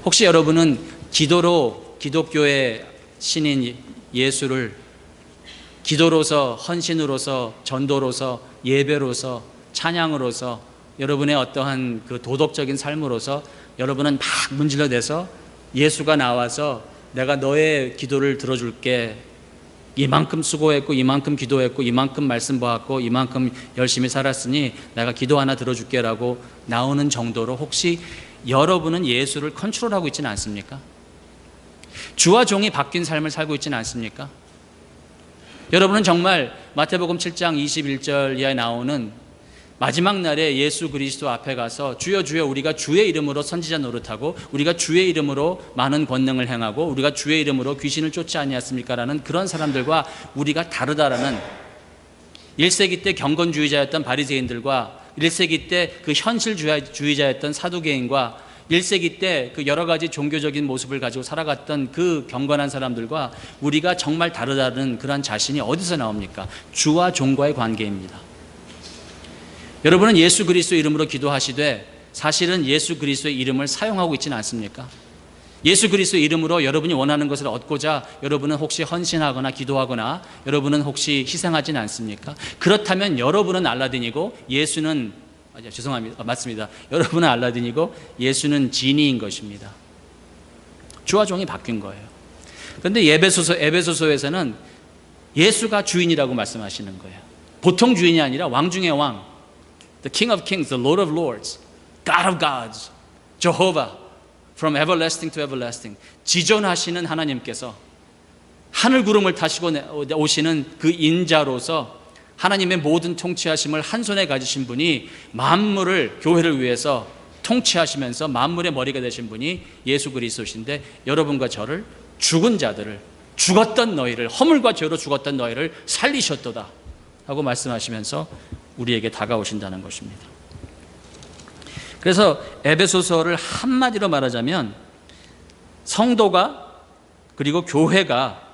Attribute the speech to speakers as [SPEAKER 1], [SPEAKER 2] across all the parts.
[SPEAKER 1] 혹시 여러분은 기도로 기독교의 신인 예수를 기도로서, 헌신으로서, 전도로서, 예배로서, 찬양으로서, 여러분의 어떠한 그 도덕적인 삶으로서 여러분은 막 문질러대서 예수가 나와서 내가 너의 기도를 들어줄게, 이만큼 수고했고 이만큼 기도했고 이만큼 말씀 보았고 이만큼 열심히 살았으니 내가 기도 하나 들어줄게 라고 나오는 정도로 혹시 여러분은 예수를 컨트롤하고 있지는 않습니까? 주와 종이 바뀐 삶을 살고 있지는 않습니까? 여러분은 정말 마태복음 7장 21절 이하에 나오는 마지막 날에 예수 그리스도 앞에 가서 주여 주여 우리가 주의 이름으로 선지자 노릇하고 우리가 주의 이름으로 많은 권능을 행하고 우리가 주의 이름으로 귀신을 쫓지 아니했습니까? 라는 그런 사람들과 우리가 다르다라는 1세기 때 경건주의자였던 바리새인들과 1세기 때 그 현실주의자였던 사두개인과 1세기 때 그 여러 가지 종교적인 모습을 가지고 살아갔던 그 경건한 사람들과 우리가 정말 다르다는 그러한 자신이 어디서 나옵니까? 주와 종과의 관계입니다. 여러분은 예수 그리스도의 이름으로 기도하시되 사실은 예수 그리스도의 이름을 사용하고 있지는 않습니까? 예수 그리스도의 이름으로 여러분이 원하는 것을 얻고자 여러분은 혹시 헌신하거나 기도하거나 여러분은 혹시 희생하지는 않습니까? 그렇다면 여러분은 알라딘이고 예수는 맞습니다. 여러분은 알라딘이고 예수는 지니인 것입니다. 주와 종이 바뀐 거예요. 그런데 에베소서에서는 예수가 주인이라고 말씀하시는 거예요. 보통 주인이 아니라 왕 중의 왕, The King of Kings, the Lord of Lords, God of Gods, Jehovah, from everlasting to everlasting. 지존하시는 하나님께서 하늘 구름을 타시고 오시는 그 인자로서 하나님의 모든 통치하심을 한 손에 가지신 분이 만물을, 교회를 위해서 통치하시면서 만물의 머리가 되신 분이 예수 그리스도신데 여러분과 저를, 죽은 자들을, 죽었던 너희를, 허물과 죄로 죽었던 너희를 살리셨도다 하고 말씀하시면서 우리에게 다가오신다는 것입니다. 그래서 에베소서를 한마디로 말하자면 성도가 그리고 교회가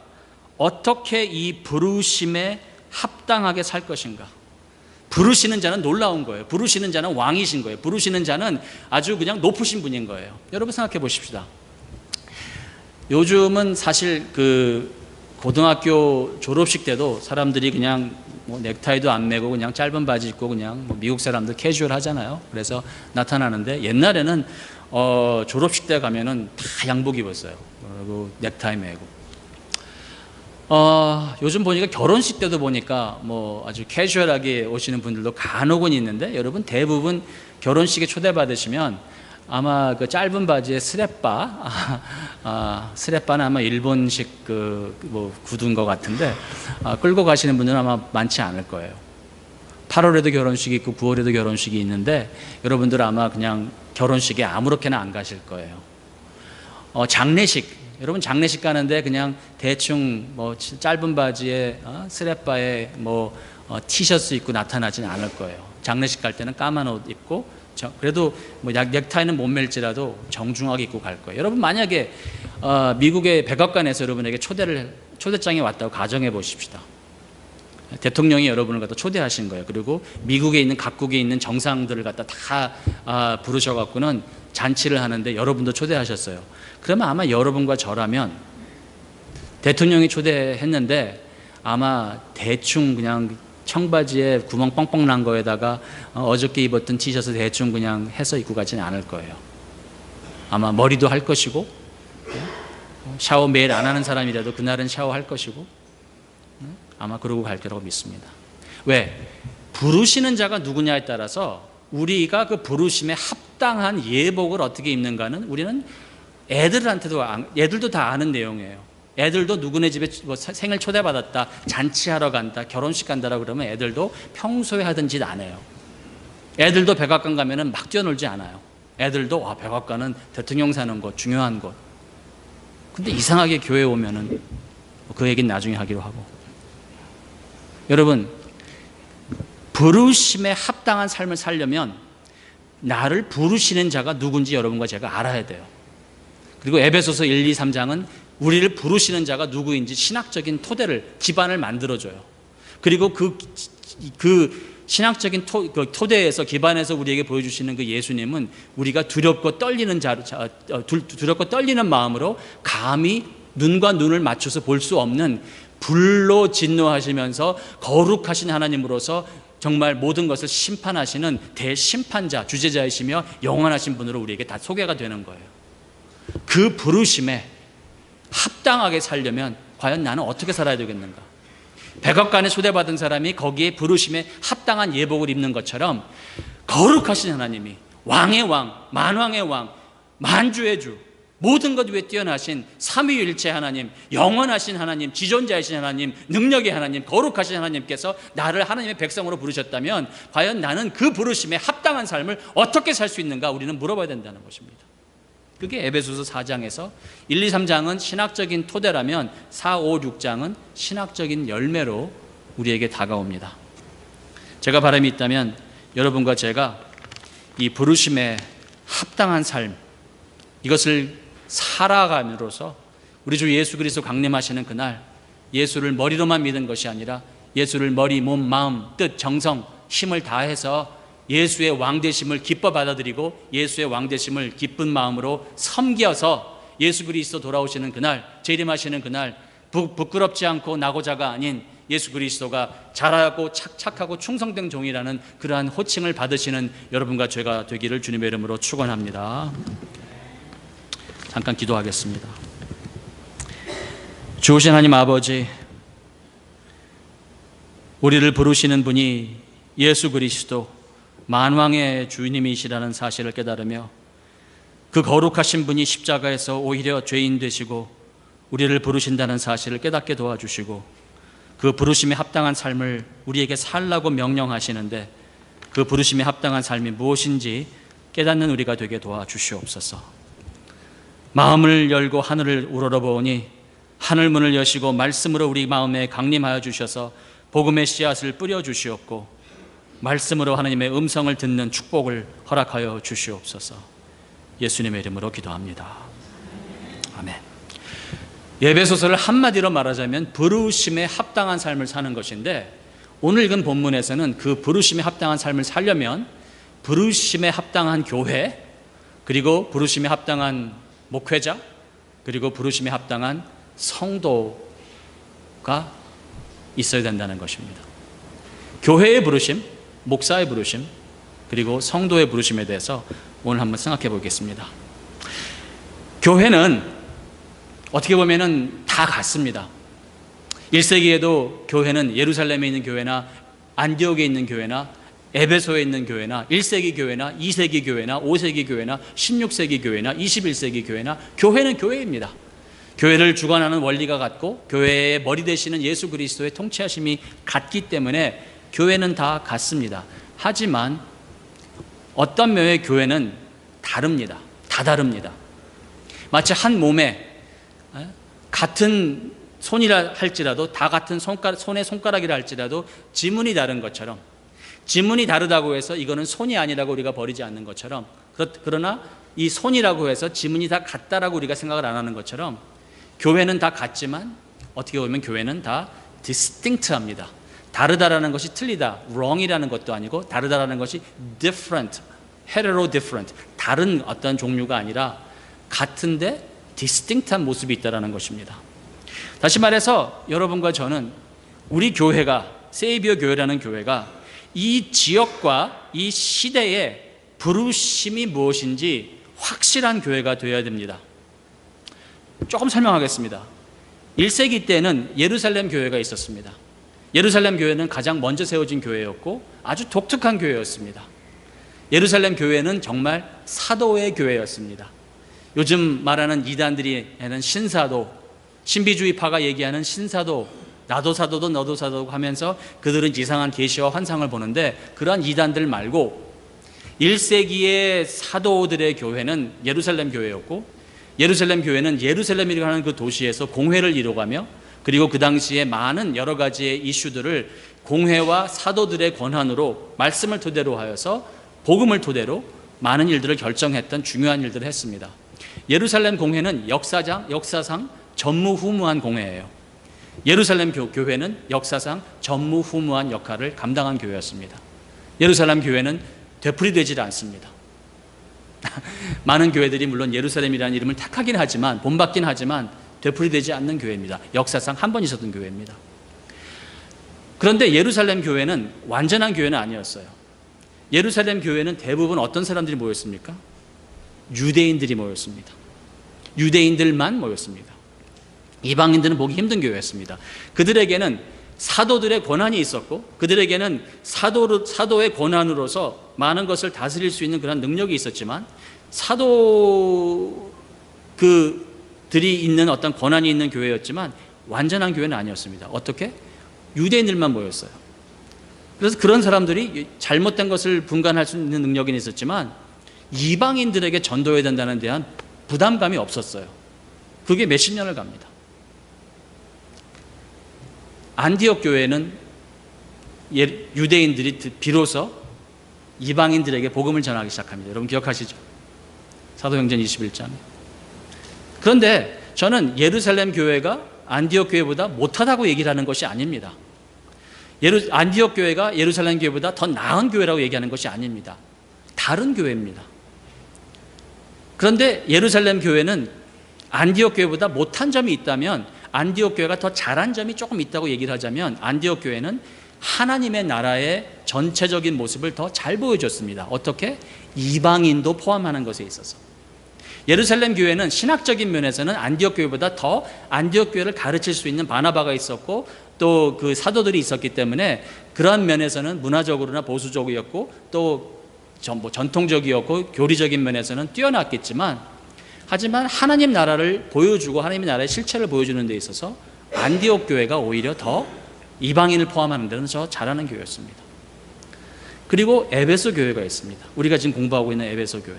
[SPEAKER 1] 어떻게 이 부르심에 합당하게 살 것인가. 부르시는 자는 놀라운 거예요. 부르시는 자는 왕이신 거예요. 부르시는 자는 아주 그냥 높으신 분인 거예요. 여러분 생각해 보십시다. 요즘은 사실 그 고등학교 졸업식 때도 사람들이 그냥 뭐 넥타이도 안 매고 그냥 짧은 바지 입고 그냥 뭐 미국 사람들 캐주얼 하잖아요. 그래서 나타나는데 옛날에는 졸업식 때 가면은 다 양복 입었어요. 그리고 넥타이 매고. 요즘 보니까 결혼식 때도 보니까 뭐 아주 캐주얼하게 오시는 분들도 간혹은 있는데 여러분 대부분 결혼식에 초대받으시면 아마 그 짧은 바지에 스레빠는 아마 일본식 뭐 구두인 것 같은데 끌고 가시는 분들은 아마 많지 않을 거예요. 8월에도 결혼식이 있고 9월에도 결혼식이 있는데 여러분들 아마 그냥 결혼식에 아무렇게나 안 가실 거예요. 장례식, 여러분 장례식 가는데 그냥 대충 뭐 짧은 바지에 스레빠에 뭐 티셔츠 입고 나타나지는 않을 거예요. 장례식 갈 때는 까만 옷 입고 그래도 뭐 넥타이는 못 멜지라도 정중하게 입고 갈 거예요. 여러분 만약에 미국의 백악관에서 여러분에게 초대장이 왔다고 가정해 보십시다. 대통령이 여러분을 갖다 초대하신 거예요. 그리고 미국에 있는 각국에 있는 정상들을 갖다 다 부르셔갖고는 잔치를 하는데 여러분도 초대하셨어요. 그러면 아마 여러분과 저라면 대통령이 초대했는데 아마 대충 그냥 청바지에 구멍 뻥뻥 난 거에다가 어저께 입었던 티셔츠 대충 그냥 해서 입고 가지는 않을 거예요. 아마 머리도 할 것이고 샤워 매일 안 하는 사람이라도 그날은 샤워할 것이고 아마 그러고 갈 거라고 믿습니다. 왜? 부르시는 자가 누구냐에 따라서 우리가 그 부르심에 합당한 예복을 어떻게 입는가는 우리는 애들도 다 아는 내용이에요. 애들도 누구네 집에 뭐 생일 초대받았다, 잔치하러 간다, 결혼식 간다라고 그러면 애들도 평소에 하던 짓 안 해요. 애들도 백악관 가면은 막 뛰어놀지 않아요. 애들도 백악관은 대통령 사는 곳, 중요한 곳. 근데 이상하게 교회 오면은 그 얘기는 나중에 하기로 하고. 여러분, 부르심에 합당한 삶을 살려면 나를 부르시는 자가 누군지 여러분과 제가 알아야 돼요. 그리고 에베소서 1, 2, 3장은 우리를 부르시는 자가 누구인지 신학적인 토대를, 기반을 만들어줘요. 그리고 그 신학적인 토대에서 기반해서 우리에게 보여주시는 그 예수님은 우리가 두렵고 떨리는 마음으로 감히 눈과 눈을 맞춰서 볼 수 없는 불로 진노하시면서 거룩하신 하나님으로서 정말 모든 것을 심판하시는 대심판자, 주제자이시며 영원하신 분으로 우리에게 다 소개가 되는 거예요. 그 부르심에 합당하게 살려면 과연 나는 어떻게 살아야 되겠는가? 백악관에 초대받은 사람이 거기에 부르심에 합당한 예복을 입는 것처럼 거룩하신 하나님이 왕의 왕, 만왕의 왕, 만주의 주, 모든 것 위에 뛰어나신 삼위일체 하나님, 영원하신 하나님, 지존자이신 하나님, 능력의 하나님, 거룩하신 하나님께서 나를 하나님의 백성으로 부르셨다면 과연 나는 그 부르심에 합당한 삶을 어떻게 살 수 있는가 우리는 물어봐야 된다는 것입니다. 그게 에베소서 4장에서 1, 2, 3장은 신학적인 토대라면 4, 5, 6장은 신학적인 열매로 우리에게 다가옵니다. 제가 바람이 있다면 여러분과 제가 이 부르심에 합당한 삶, 이것을 살아감으로써 우리 주 예수 그리스도 강림하시는 그날 예수를 머리로만 믿은 것이 아니라 예수를 머리, 몸, 마음, 뜻, 정성, 힘을 다해서 예수의 왕되심을 기뻐 받아들이고 예수의 왕되심을 기쁜 마음으로 섬겨서 예수 그리스도 돌아오시는 그날, 재림하시는 그날 부끄럽지 않고 나고자가 아닌 예수 그리스도가 잘하고 착하고 충성된 종이라는 그러한 호칭을 받으시는 여러분과 제가 되기를 주님의 이름으로 축원합니다. 잠깐 기도하겠습니다. 주오신 하나님 아버지, 우리를 부르시는 분이 예수 그리스도 만왕의 주님이시라는 사실을 깨달으며 그 거룩하신 분이 십자가에서 오히려 죄인 되시고 우리를 부르신다는 사실을 깨닫게 도와주시고 그 부르심에 합당한 삶을 우리에게 살라고 명령하시는데 그 부르심에 합당한 삶이 무엇인지 깨닫는 우리가 되게 도와주시옵소서. 마음을 열고 하늘을 우러러보니 하늘 문을 여시고 말씀으로 우리 마음에 강림하여 주셔서 복음의 씨앗을 뿌려 주시옵고 말씀으로 하나님의 음성을 듣는 축복을 허락하여 주시옵소서. 예수님의 이름으로 기도합니다. 아멘. 에베소서를 한마디로 말하자면 부르심에 합당한 삶을 사는 것인데 오늘 읽은 본문에서는 그 부르심에 합당한 삶을 살려면 부르심에 합당한 교회, 그리고 부르심에 합당한 목회자, 그리고 부르심에 합당한 성도가 있어야 된다는 것입니다. 교회의 부르심, 목사의 부르심, 그리고 성도의 부르심에 대해서 오늘 한번 생각해 보겠습니다. 교회는 어떻게 보면 다 같습니다. 1세기에도 교회는 예루살렘에 있는 교회나 안디옥에 있는 교회나 에베소에 있는 교회나 1세기 교회나 2세기 교회나 5세기 교회나 16세기 교회나 21세기 교회나 교회는 교회입니다. 교회를 주관하는 원리가 같고 교회의 머리 되시는 예수 그리스도의 통치하심이 같기 때문에 교회는 다 같습니다. 하지만 어떤 면의 교회는 다릅니다. 다 다릅니다. 마치 한 몸에 같은 손이라 할지라도 다 같은 손의 손가락이라 할지라도 지문이 다른 것처럼 지문이 다르다고 해서 이거는 손이 아니라고 우리가 버리지 않는 것처럼 그러나 이 손이라고 해서 지문이 다 같다라고 우리가 생각을 안 하는 것처럼 교회는 다 같지만 어떻게 보면 교회는 다 distinct합니다. 다르다라는 것이 틀리다, wrong이라는 것도 아니고 다르다라는 것이 different, hetero different, 다른 어떤 종류가 아니라 같은데 distinct한 모습이 있다는 것입니다. 다시 말해서 여러분과 저는 우리 교회가 세이비어 교회라는 교회가 이 지역과 이 시대의 부르심이 무엇인지 확실한 교회가 되어야 됩니다. 조금 설명하겠습니다. 1세기 때는 예루살렘 교회가 있었습니다. 예루살렘 교회는 가장 먼저 세워진 교회였고 아주 독특한 교회였습니다. 예루살렘 교회는 정말 사도의 교회였습니다. 요즘 말하는 이단들이 하는 신사도, 신비주의파가 얘기하는 신사도, 나도 사도도 너도 사도고 하면서 그들은 이상한 계시와 환상을 보는데 그러한 이단들 말고 1세기의 사도들의 교회는 예루살렘 교회였고 예루살렘 교회는 예루살렘이라고 하는 그 도시에서 공회를 이루어가며 그리고 그 당시에 많은 여러 가지의 이슈들을 공회와 사도들의 권한으로 말씀을 토대로 하여서 복음을 토대로 많은 일들을 결정했던 중요한 일들을 했습니다. 예루살렘 공회는 역사상 전무후무한 공회예요. 예루살렘 교회는 역사상 전무후무한 역할을 감당한 교회였습니다. 예루살렘 교회는 되풀이되질 않습니다. 많은 교회들이 물론 예루살렘이라는 이름을 택하긴 하지만, 본받긴 하지만 되풀이되지 않는 교회입니다. 역사상 한 번 있었던 교회입니다. 그런데 예루살렘 교회는 완전한 교회는 아니었어요. 예루살렘 교회는 대부분 어떤 사람들이 모였습니까? 유대인들이 모였습니다. 유대인들만 모였습니다. 이방인들은 보기 힘든 교회였습니다. 그들에게는 사도들의 권한이 있었고, 그들에게는 사도의 권한으로서 많은 것을 다스릴 수 있는 그런 능력이 있었지만, 그들이 있는 어떤 권한이 있는 교회였지만 완전한 교회는 아니었습니다. 어떻게? 유대인들만 모였어요. 그래서 그런 사람들이 잘못된 것을 분간할 수 있는 능력은 있었지만 이방인들에게 전도해야 된다는 데한 부담감이 없었어요. 그게 몇십 년을 갑니다. 안디옥 교회는 유대인들이 비로소 이방인들에게 복음을 전하기 시작합니다. 여러분 기억하시죠? 사도행전 21장. 그런데 저는 예루살렘 교회가 안디옥 교회보다 못하다고 얘기를 하는 것이 아닙니다. 안디옥 교회가 예루살렘 교회보다 더 나은 교회라고 얘기하는 것이 아닙니다. 다른 교회입니다. 그런데 예루살렘 교회는 안디옥 교회보다 못한 점이 있다면, 안디옥 교회가 더 잘한 점이 조금 있다고 얘기를 하자면, 안디옥 교회는 하나님의 나라의 전체적인 모습을 더 잘 보여줬습니다. 어떻게? 이방인도 포함하는 것에 있어서. 예루살렘 교회는 신학적인 면에서는 안디옥 교회보다 더 안디옥 교회를 가르칠 수 있는 바나바가 있었고, 또 그 사도들이 있었기 때문에 그러한 면에서는 문화적으로나 보수적이었고, 또 전통적이었고, 교리적인 면에서는 뛰어났겠지만, 하지만 하나님 나라를 보여주고 하나님의 나라의 실체를 보여주는 데 있어서 안디옥 교회가 오히려 더 이방인을 포함하는 데는 더 잘하는 교회였습니다. 그리고 에베소 교회가 있습니다. 우리가 지금 공부하고 있는 에베소 교회.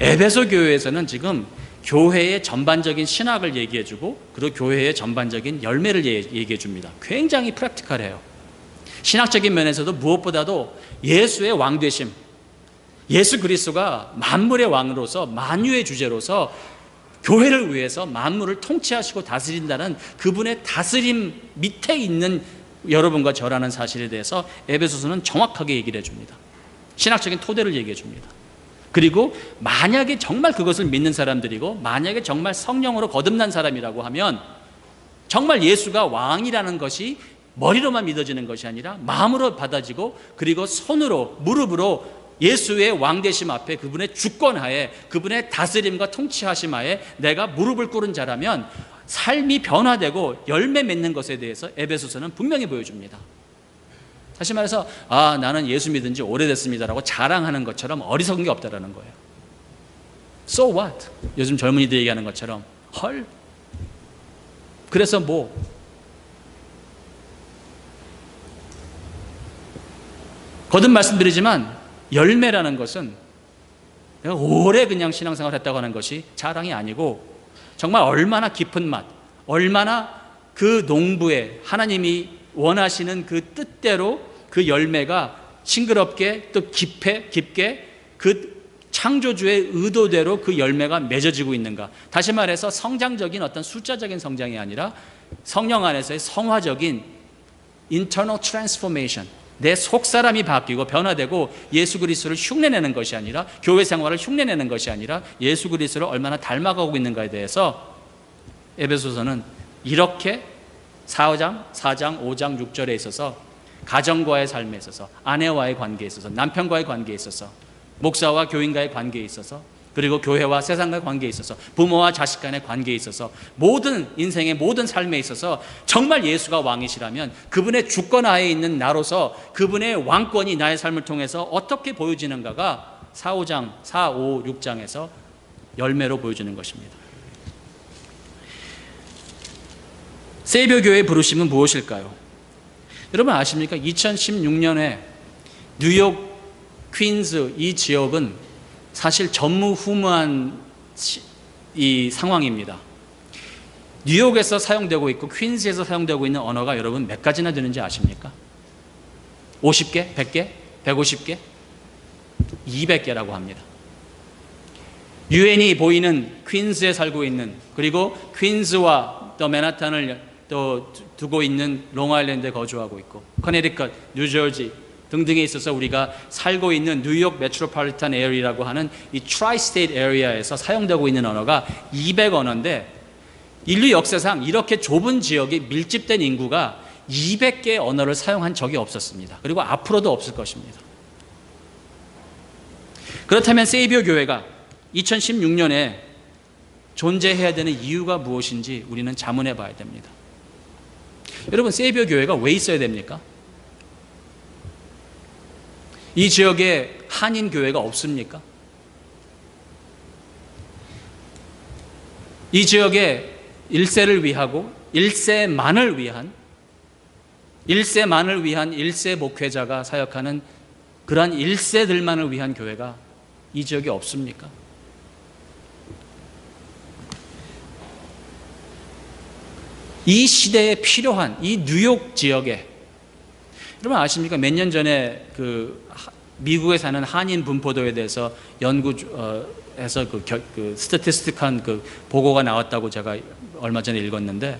[SPEAKER 1] 에베소 교회에서는 지금 교회의 전반적인 신학을 얘기해주고, 그리고 교회의 전반적인 열매를 얘기해줍니다. 굉장히 프랙티컬해요. 신학적인 면에서도 무엇보다도 예수의 왕되심, 예수 그리스도가 만물의 왕으로서, 만유의 주제로서 교회를 위해서 만물을 통치하시고 다스린다는 그분의 다스림 밑에 있는 여러분과 저라는 사실에 대해서 에베소서는 정확하게 얘기를 해줍니다. 신학적인 토대를 얘기해 줍니다. 그리고 만약에 정말 그것을 믿는 사람들이고, 만약에 정말 성령으로 거듭난 사람이라고 하면, 정말 예수가 왕이라는 것이 머리로만 믿어지는 것이 아니라 마음으로 받아지고, 그리고 손으로, 무릎으로 예수의 왕되심 앞에, 그분의 주권하에, 그분의 다스림과 통치하심 하에 내가 무릎을 꿇은 자라면 삶이 변화되고 열매 맺는 것에 대해서 에베소서는 분명히 보여줍니다. 다시 말해서 나는 예수 믿은 지 오래됐습니다라고 자랑하는 것처럼 어리석은 게 없다라는 거예요. So what? 요즘 젊은이들이 얘기하는 것처럼 헐? 그래서 뭐? 거듭 말씀드리지만 열매라는 것은 내가 오래 그냥 신앙생활 했다고 하는 것이 자랑이 아니고, 정말 얼마나 깊은 맛, 얼마나 그 농부에 하나님이 원하시는 그 뜻대로 그 열매가 싱그럽게 또 깊게 그 창조주의 의도대로 그 열매가 맺어지고 있는가. 다시 말해서 성장적인 어떤 숫자적인 성장이 아니라 성령 안에서의 성화적인 internal transformation, 내 속사람이 바뀌고 변화되고 예수 그리스도를 흉내내는 것이 아니라, 교회 생활을 흉내내는 것이 아니라 예수 그리스도를 얼마나 닮아가고 있는가에 대해서 에베소서는 이렇게 4장, 5장, 6절에 있어서 가정과의 삶에 있어서, 아내와의 관계에 있어서, 남편과의 관계에 있어서, 목사와 교인과의 관계에 있어서, 그리고 교회와 세상과의 관계에 있어서, 부모와 자식 간의 관계에 있어서, 모든 인생의 모든 삶에 있어서 정말 예수가 왕이시라면 그분의 주권하에 있는 나로서 그분의 왕권이 나의 삶을 통해서 어떻게 보여지는가가 4, 5, 6장에서 열매로 보여주는 것입니다. 세이비어 교회의 부르심은 무엇일까요? 여러분 아십니까? 2016년에 뉴욕 퀸즈 이 지역은 사실 전무후무한 이 상황입니다. 뉴욕에서 사용되고 있고 퀸즈에서 사용되고 있는 언어가 여러분 몇 가지나 되는지 아십니까? 50개? 100개? 150개? 200개라고 합니다. 유엔이 보이는 퀸즈에 살고 있는, 그리고 퀸즈와 또 맨하탄을 또 두고 있는 롱아일랜드에 거주하고 있고, 커네티컷, 뉴저지, 등등에 있어서 우리가 살고 있는 뉴욕 메트로폴리탄 에리아라고 하는 이 트라이스테이트 에리아에서 사용되고 있는 언어가 200언어인데 인류 역사상 이렇게 좁은 지역에 밀집된 인구가 200개의 언어를 사용한 적이 없었습니다. 그리고 앞으로도 없을 것입니다. 그렇다면 세이비어 교회가 2016년에 존재해야 되는 이유가 무엇인지 우리는 자문해 봐야 됩니다. 여러분, 세이비어 교회가 왜 있어야 됩니까? 이 지역에 한인 교회가 없습니까? 이 지역에 1세를 위하고 1세만을 위한 1세 목회자가 사역하는 그러한 1세들만을 위한 교회가 이 지역에 없습니까? 이 시대에 필요한 이 뉴욕 지역에, 여러분 아십니까? 몇 년 전에 미국에 사는 한인 분포도에 대해서 연구해서 스태티스틱한 보고가 나왔다고 제가 얼마 전에 읽었는데,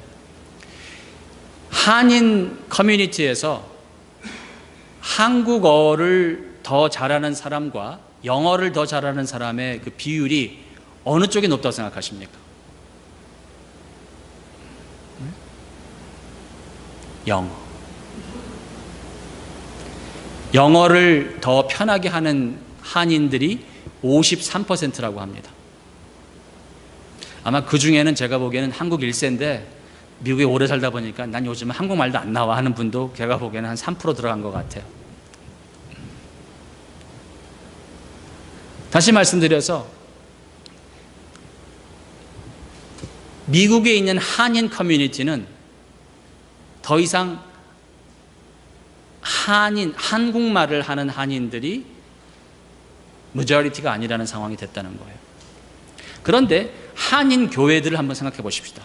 [SPEAKER 1] 한인 커뮤니티에서 한국어를 더 잘하는 사람과 영어를 더 잘하는 사람의 그 비율이 어느 쪽이 높다고 생각하십니까? 영어를 더 편하게 하는 한인들이 53%라고 합니다. 아마 그 중에는 제가 보기에는 한국 1세인데 미국에 오래 살다 보니까 난 요즘 한국말도 안 나와 하는 분도 제가 보기에는 한 3% 들어간 것 같아요. 다시 말씀드려서 미국에 있는 한인 커뮤니티는 더 이상 한국말을 하는 한인들이 majority가 아니라는 상황이 됐다는 거예요. 그런데 한인 교회들을 한번 생각해 보십시다.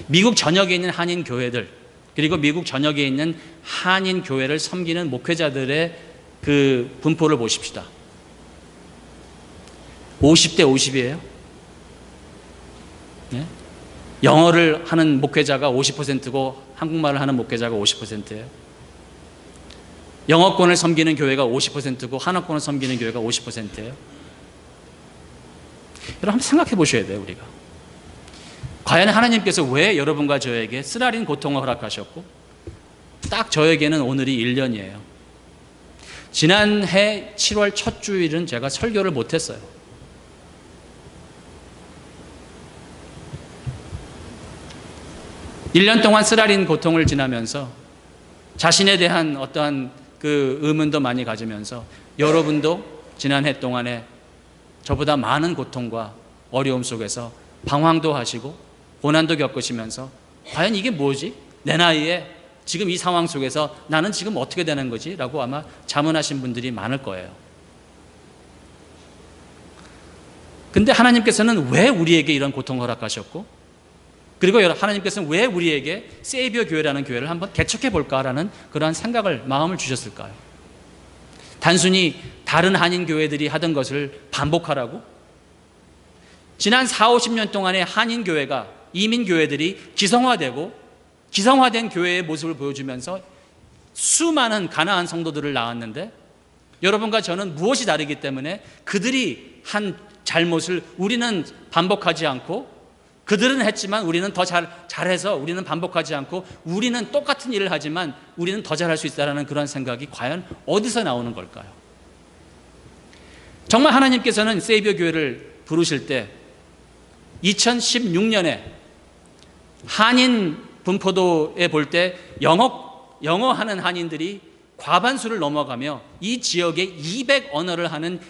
[SPEAKER 1] 미국 전역에 있는 한인 교회들, 그리고 미국 전역에 있는 한인 교회를 섬기는 목회자들의 그 분포를 보십시다. 50대 50이에요. 네? 영어를 하는 목회자가 50%고 한국말을 하는 목회자가 50%예요. 영어권을 섬기는 교회가 50%고 한어권을 섬기는 교회가 50%예요. 여러분 한번 생각해 보셔야 돼요. 우리가 과연 하나님께서 왜 여러분과 저에게 쓰라린 고통을 허락하셨고 딱 저에게는 오늘이 1년이에요. 지난해 7월 첫 주일은 제가 설교를 못했어요. 일 년 동안 쓰라린 고통을 지나면서 자신에 대한 어떠한 그 의문도 많이 가지면서 여러분도 지난해 동안에 저보다 많은 고통과 어려움 속에서 방황도 하시고 고난도 겪으시면서 과연 이게 뭐지? 내 나이에 지금 이 상황 속에서 나는 지금 어떻게 되는 거지? 라고 아마 자문하신 분들이 많을 거예요. 근데 하나님께서는 왜 우리에게 이런 고통을 허락하셨고, 그리고 하나님께서는 왜 우리에게 세이비어 교회라는 교회를 한번 개척해 볼까라는 그러한 생각을, 마음을 주셨을까요? 단순히 다른 한인 교회들이 하던 것을 반복하라고? 지난 40, 50년 동안의 한인 교회가, 이민 교회들이 기성화되고 기성화된 교회의 모습을 보여주면서 수많은 가나안 성도들을 낳았는데, 여러분과 저는 무엇이 다르기 때문에 그들이 한 잘못을 우리는 반복하지 않고, 그들은 했지만 우리는 더 잘해서 우리는 반복하지 않고, 우리는 똑같은 일을 하지만 우리는 더 잘할 수 있다는 그런 생각이 과연 어디서 나오는 걸까요? 정말 하나님께서는 세이비어 교회를 부르실 때 2016년에 한인 분포도에 볼 때 영어하는 한인들이 과반수를 넘어가며 이 지역에 200 언어를 하는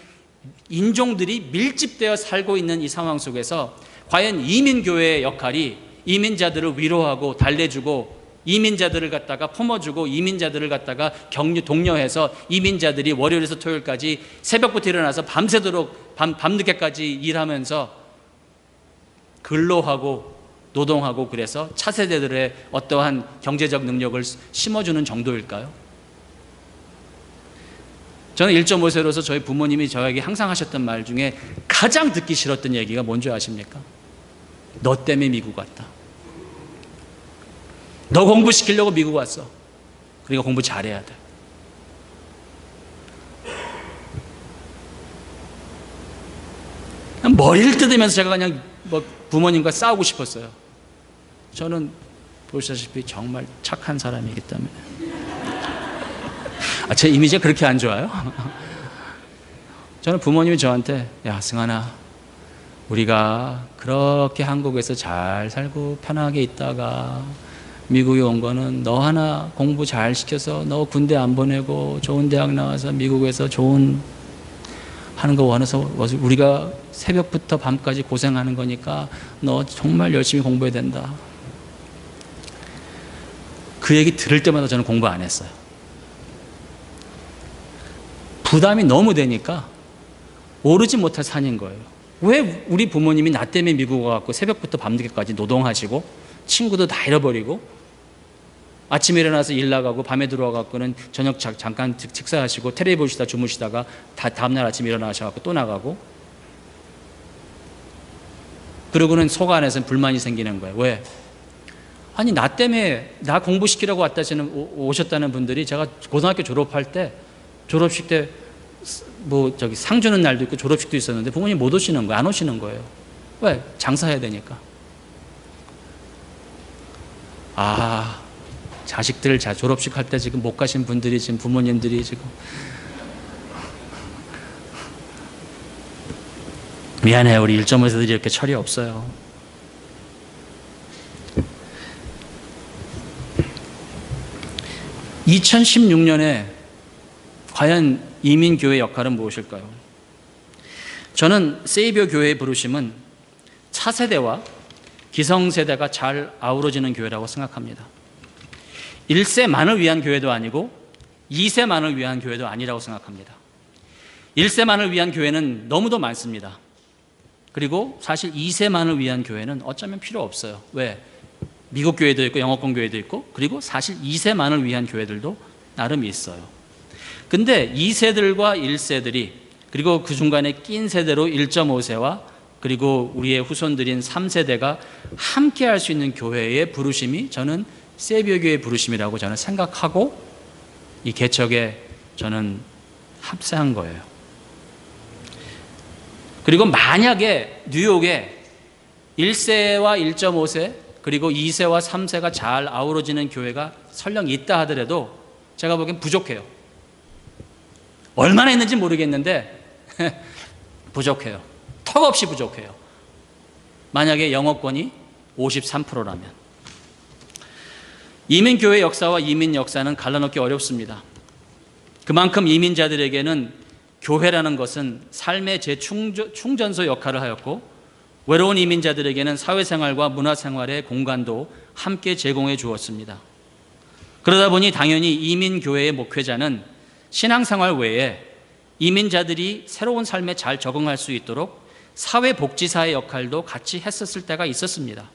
[SPEAKER 1] 인종들이 밀집되어 살고 있는 이 상황 속에서 과연 이민교회의 역할이 이민자들을 위로하고 달래주고, 이민자들을 갖다가 품어주고, 이민자들을 갖다가 독려해서 이민자들이 월요일에서 토요일까지 새벽부터 일어나서 밤새도록 밤늦게까지 일하면서 근로하고 노동하고, 그래서 차세대들의 어떠한 경제적 능력을 심어주는 정도일까요? 저는 1.5세로서 저희 부모님이 저에게 항상 하셨던 말 중에 가장 듣기 싫었던 얘기가 뭔지 아십니까? 너 때문에 미국 왔다. 너 공부시키려고 미국 왔어. 그러니까 공부 잘해야 돼. 머리를 뜯으면서 제가 그냥 뭐 부모님과 싸우고 싶었어요. 저는 보시다시피 정말 착한 사람이기 때문에. 제 이미지가 그렇게 안 좋아요? 저는 부모님이 저한테, 야, 승환아, 우리가 그렇게 한국에서 잘 살고 편하게 있다가 미국에 온 거는 너 하나 공부 잘 시켜서 너 군대 안 보내고 좋은 대학 나와서 미국에서 좋은 하는 거 원해서 우리가 새벽부터 밤까지 고생하는 거니까 너 정말 열심히 공부해야 된다. 그 얘기 들을 때마다 저는 공부 안 했어요. 부담이 너무 되니까 오르지 못할 산인 거예요. 왜 우리 부모님이 나 때문에 미국 와갖고 새벽부터 밤늦게까지 노동하시고 친구도 다 잃어버리고 아침에 일어나서 일 나가고 밤에 들어와갖고는 저녁 잠깐 식사하시고 텔레비 보시다 주무시다가 다음날 아침에 일어나셔갖고 또 나가고, 그러고는 속 안에서는 불만이 생기는 거예요. 왜? 아니, 나 때문에 나 공부시키려고 오셨다는 분들이 제가 고등학교 졸업할 때 졸업식 때 상 주는 날도 있고 졸업식도 있었는데 부모님 못 오시는 거예요. 안 오시는 거예요. 왜? 장사해야 되니까. 자식들 졸업식 할 때 지금 못 가신 분들이 지금 부모님들이 지금 미안해요. 우리 1.5세들이 이렇게 철이 없어요. (2016년에) 과연 이민교회 역할은 무엇일까요? 저는 세이비어 교회의 부르심은 차세대와 기성세대가 잘 아우러지는 교회라고 생각합니다. 1세만을 위한 교회도 아니고 2세만을 위한 교회도 아니라고 생각합니다. 1세만을 위한 교회는 너무도 많습니다. 그리고 사실 2세만을 위한 교회는 어쩌면 필요 없어요. 왜? 미국 교회도 있고 영어권 교회도 있고, 그리고 사실 2세만을 위한 교회들도 나름 있어요. 근데 2세들과 1세들이, 그리고 그 중간에 낀 세대로 1.5세와 그리고 우리의 후손들인 3세대가 함께 할 수 있는 교회의 부르심이 저는 세이비어 교회의 부르심이라고 저는 생각하고 이 개척에 저는 합세한 거예요. 그리고 만약에 뉴욕에 1세와 1.5세 그리고 2세와 3세가 잘 아우러지는 교회가 설령 있다 하더라도 제가 보기엔 부족해요. 얼마나 있는지 모르겠는데 부족해요. 턱없이 부족해요. 만약에 영어권이 53%라면. 이민교회 역사와 이민 역사는 갈라놓기 어렵습니다. 그만큼 이민자들에게는 교회라는 것은 삶의 재충전소 역할을 하였고, 외로운 이민자들에게는 사회생활과 문화생활의 공간도 함께 제공해 주었습니다. 그러다 보니 당연히 이민교회의 목회자는 신앙생활 외에 이민자들이 새로운 삶에 잘 적응할 수 있도록 사회복지사의 역할도 같이 했었을 때가 있었습니다.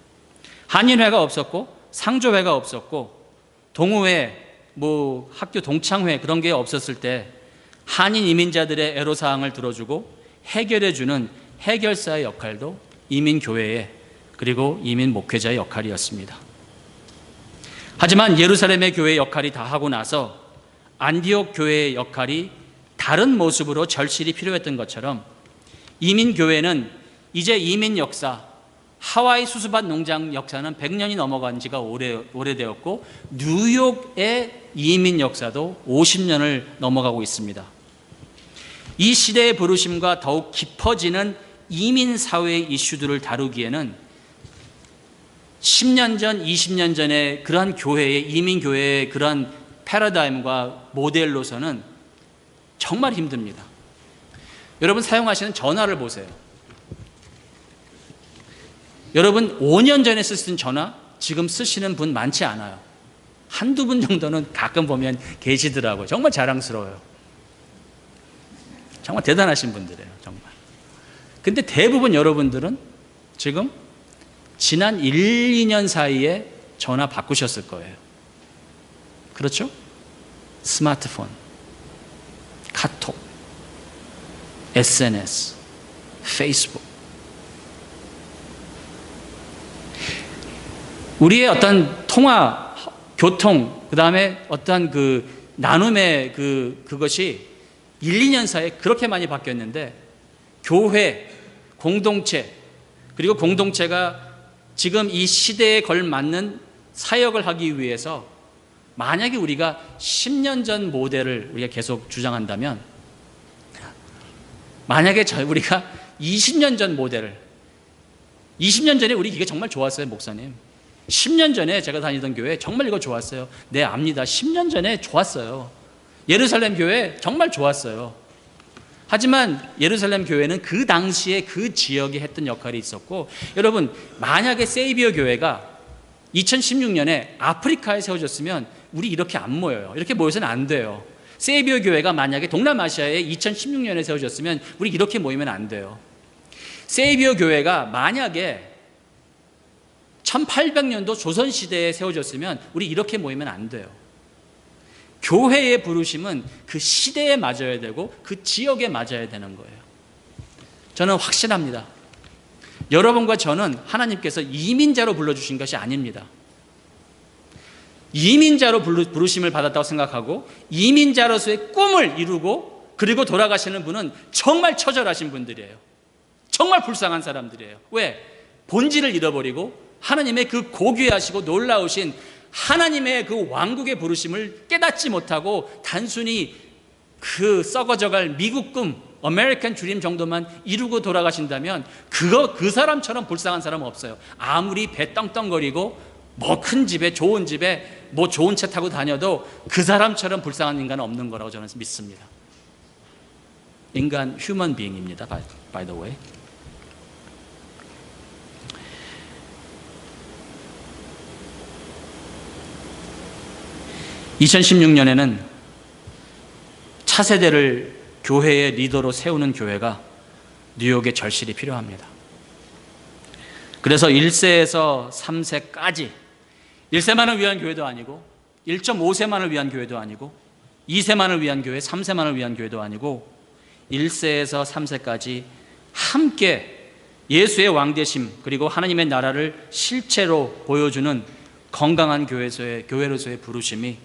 [SPEAKER 1] 한인회가 없었고 상조회가 없었고 동호회, 학교 동창회 그런 게 없었을 때 한인 이민자들의 애로사항을 들어주고 해결해주는 해결사의 역할도 이민교회의 그리고 이민 목회자의 역할이었습니다. 하지만 예루살렘의 교회의 역할이 다 하고 나서 안디옥 교회의 역할이 다른 모습으로 절실히 필요했던 것처럼 이민교회는 이제 이민 역사, 하와이 수수밭 농장 역사는 100년이 넘어간 지가 오래되었고 뉴욕의 이민 역사도 50년을 넘어가고 있습니다. 이 시대의 부르심과 더욱 깊어지는 이민사회의 이슈들을 다루기에는 10년 전, 20년 전에 그러한 교회의, 이민교회의 그러한 패러다임과 모델로서는 정말 힘듭니다. 여러분 사용하시는 전화를 보세요. 여러분 5년 전에 쓰시던 전화 지금 쓰시는 분 많지 않아요. 한두 분 정도는 가끔 보면 계시더라고요. 정말 자랑스러워요. 정말 대단하신 분들이에요. 정말. 근데 대부분 여러분들은 지금 지난 1, 2년 사이에 전화 바꾸셨을 거예요. 그렇죠? 스마트폰, 카톡, SNS, 페이스북. 우리의 어떤 통화, 교통, 그 다음에 어떤 그 나눔의 그것이 1, 2년 사이에 그렇게 많이 바뀌었는데 교회, 공동체, 그리고 공동체가 지금 이 시대에 걸맞는 사역을 하기 위해서 만약에 우리가 10년 전 모델을 우리가 계속 주장한다면, 만약에 우리가 20년 전 모델을, 20년 전에 우리 이게 정말 좋았어요, 목사님. 10년 전에 제가 다니던 교회 정말 이거 좋았어요. 네, 압니다. 10년 전에 좋았어요. 예루살렘 교회 정말 좋았어요. 하지만 예루살렘 교회는 그 당시에 그 지역에 했던 역할이 있었고, 여러분, 만약에 세이비어 교회가 2016년에 아프리카에 세워졌으면 우리 이렇게 안 모여요. 이렇게 모여서는 안 돼요. 세이비어 교회가 만약에 동남아시아에 2016년에 세워졌으면 우리 이렇게 모이면 안 돼요. 세이비어 교회가 만약에 1800년도 조선시대에 세워졌으면 우리 이렇게 모이면 안 돼요. 교회의 부르심은 그 시대에 맞아야 되고 그 지역에 맞아야 되는 거예요. 저는 확신합니다. 여러분과 저는 하나님께서 이민자로 불러주신 것이 아닙니다. 이민자로 부르심을 받았다고 생각하고 이민자로서의 꿈을 이루고 그리고 돌아가시는 분은 정말 처절하신 분들이에요. 정말 불쌍한 사람들이에요. 왜? 본질을 잃어버리고 하나님의 그 고귀하시고 놀라우신 하나님의 그 왕국의 부르심을 깨닫지 못하고 단순히 그 썩어져갈 미국 꿈, 아메리칸 드림 정도만 이루고 돌아가신다면 그 사람처럼 불쌍한 사람은 없어요. 아무리 배 떵떵거리고 뭐 큰 집에 좋은 집에 뭐 좋은 차 타고 다녀도 그 사람처럼 불쌍한 인간은 없는 거라고 저는 믿습니다. 인간 휴먼 비잉입니다. by the way. (2016년에는) 차세대를 교회의 리더로 세우는 교회가 뉴욕에 절실히 필요합니다. 그래서 1세에서 3세까지 1세만을 위한 교회도 아니고 1.5세만을 위한 교회도 아니고 2세만을 위한 교회, 3세만을 위한 교회도 아니고 1세에서 3세까지 함께 예수의 왕되심 그리고 하나님의 나라를 실체로 보여주는 건강한 교회로서의 부르심이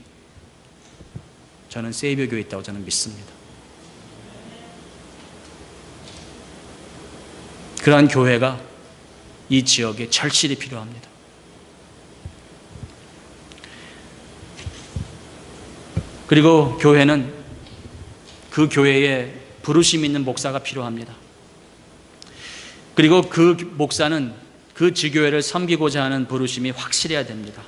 [SPEAKER 1] 저는 세이비어 교회에 있다고 저는 믿습니다. 그러한 교회가 이 지역에 절실히 필요합니다. 그리고 교회는 그 교회에 부르심 있는 목사가 필요합니다. 그리고 그 목사는 그 지교회를 섬기고자 하는 부르심이 확실해야 됩니다.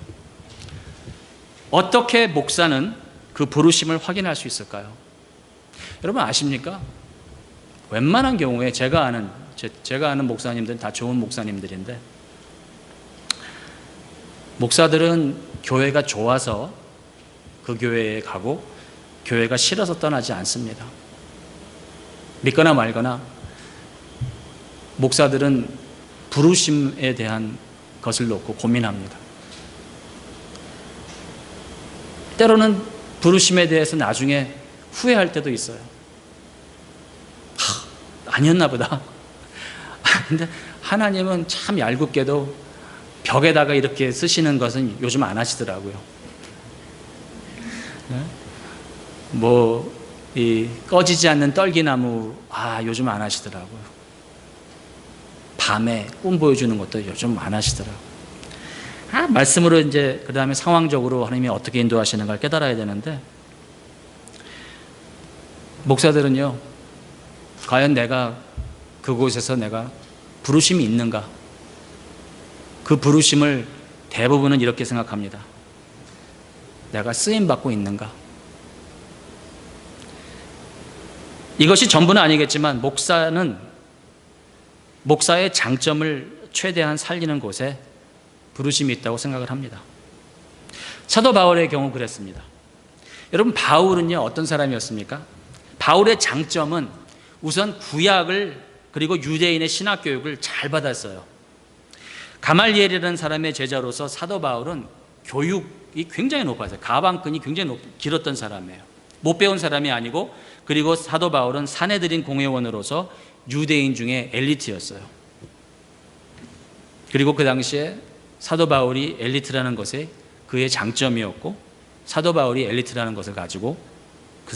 [SPEAKER 1] 어떻게 목사는 그 부르심을 확인할 수 있을까요? 여러분 아십니까? 웬만한 경우에 제가 아는 목사님들은 다 좋은 목사님들인데, 목사들은 교회가 좋아서 그 교회에 가고 교회가 싫어서 떠나지 않습니다. 믿거나 말거나 목사들은 부르심에 대한 것을 놓고 고민합니다. 때로는 부르심에 대해서 나중에 후회할 때도 있어요. 아니었나 보다. 근데 하나님은 참 얄궂게도 벽에다가 이렇게 쓰시는 것은 요즘 안 하시더라고요. 이 꺼지지 않는 떨기나무, 요즘 안 하시더라고요. 밤에 꿈 보여주는 것도 요즘 안 하시더라고요. 말씀으로 이제 그 다음에 상황적으로 하나님이 어떻게 인도하시는가를 깨달아야 되는데, 목사들은요, 과연 내가 그곳에서 내가 부르심이 있는가? 그 부르심을 대부분은 이렇게 생각합니다. 내가 쓰임받고 있는가? 이것이 전부는 아니겠지만 목사의 장점을 최대한 살리는 곳에 부르심이 있다고 생각을 합니다. 사도 바울의 경우 그랬습니다. 여러분, 바울은요 어떤 사람이었습니까? 바울의 장점은 우선 구약을 그리고 유대인의 신학교육을 잘 받았어요. 가말리엘이라는 사람의 제자로서 사도 바울은 교육이 굉장히 높았어요. 가방끈이 굉장히 길었던 사람이에요. 못 배운 사람이 아니고, 그리고 사도 바울은 사내들인 공회원으로서 유대인 중에 엘리트였어요. 그리고 그 당시에 사도 바울이 엘리트라는 것에 그의 장점이었고, 사도 바울이 엘리트라는 것을 가지고 그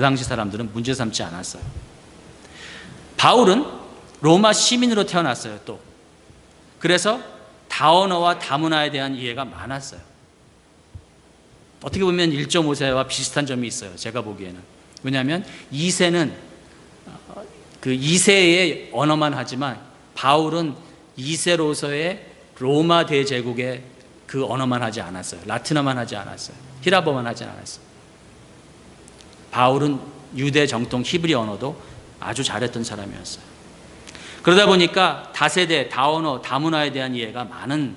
[SPEAKER 1] 당시 사람들은 문제 삼지 않았어요. 바울은 로마 시민으로 태어났어요. 또 그래서 다언어와 다문화에 대한 이해가 많았어요. 어떻게 보면 1.5세와 비슷한 점이 있어요. 제가 보기에는. 왜냐하면 2세는 그 2세의 언어만 하지만 바울은 2세로서의 로마 대제국의 그 언어만 하지 않았어요. 라틴어만 하지 않았어요. 히라보만 하지 않았어요. 바울은 유대 정통 히브리 언어도 아주 잘했던 사람이었어요. 그러다 보니까 다세대, 다언어, 다문화에 대한 이해가 많은,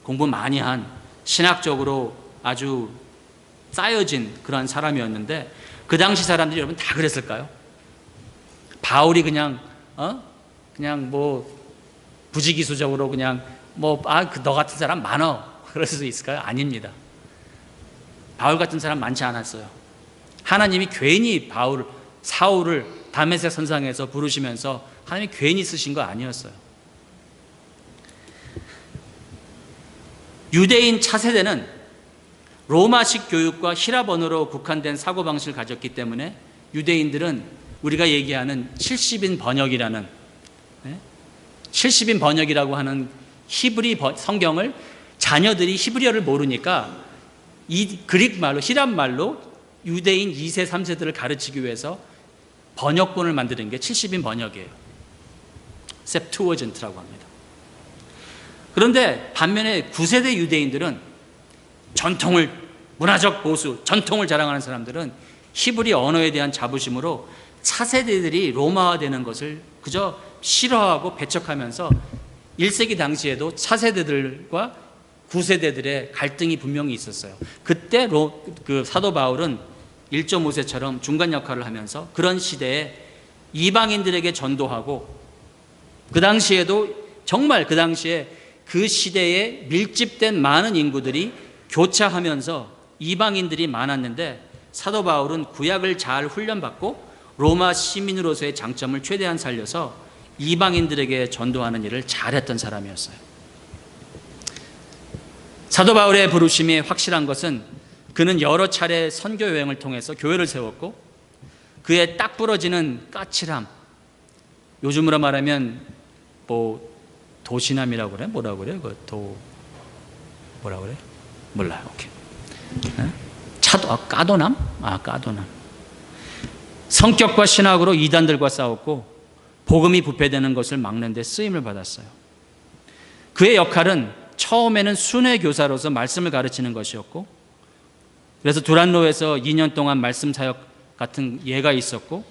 [SPEAKER 1] 공부 많이 한, 신학적으로 아주 쌓여진 그런 사람이었는데, 그 당시 사람들이 여러분 다 그랬을까요? 바울이 그냥 뭐 부지기수적으로 그냥 뭐 너 같은 사람 많어 그럴 수 있을까요? 아닙니다. 바울 같은 사람 많지 않았어요. 하나님이 괜히 사울을 다메섹 선상에서 부르시면서 하나님이 괜히 쓰신 거 아니었어요. 유대인 차세대는 로마식 교육과 히랍 언어로 국한된 사고방식을 가졌기 때문에 유대인들은 우리가 얘기하는 70인 번역이라는 70인 번역이라고 하는 히브리 성경을 자녀들이 히브리어를 모르니까 이 그릭 말로, 히랍 말로 유대인 2세, 3세들을 가르치기 위해서 번역본을 만드는 게 70인 번역이에요. 셉투어전트라고 합니다. 그런데 반면에 9세대 유대인들은 문화적 보수, 전통을 자랑하는 사람들은 히브리 언어에 대한 자부심으로 차세대들이 로마화되는 것을 그저 싫어하고 배척하면서 1세기 당시에도 차세대들과 9세대들의 갈등이 분명히 있었어요. 그때 그 사도 바울은 1.5세처럼 중간 역할을 하면서 그런 시대에 이방인들에게 전도하고, 그 당시에도 정말 그 당시에 그 시대에 밀집된 많은 인구들이 교차하면서 이방인들이 많았는데, 사도 바울은 구약을 잘 훈련받고 로마 시민으로서의 장점을 최대한 살려서 이방인들에게 전도하는 일을 잘했던 사람이었어요. 사도 바울의 부르심이 확실한 것은 그는 여러 차례 선교 여행을 통해서 교회를 세웠고, 그의 딱 부러지는 까칠함, 요즘으로 말하면 뭐 도시남이라고 그래? 뭐라고 그래? 뭐라고 그래? 몰라요. 오케이. 까도남? 까도남. 성격과 신학으로 이단들과 싸웠고 복음이 부패되는 것을 막는 데 쓰임을 받았어요. 그의 역할은 처음에는 순회 교사로서 말씀을 가르치는 것이었고, 그래서 두란노에서 2년 동안 말씀 사역 같은 예가 있었고,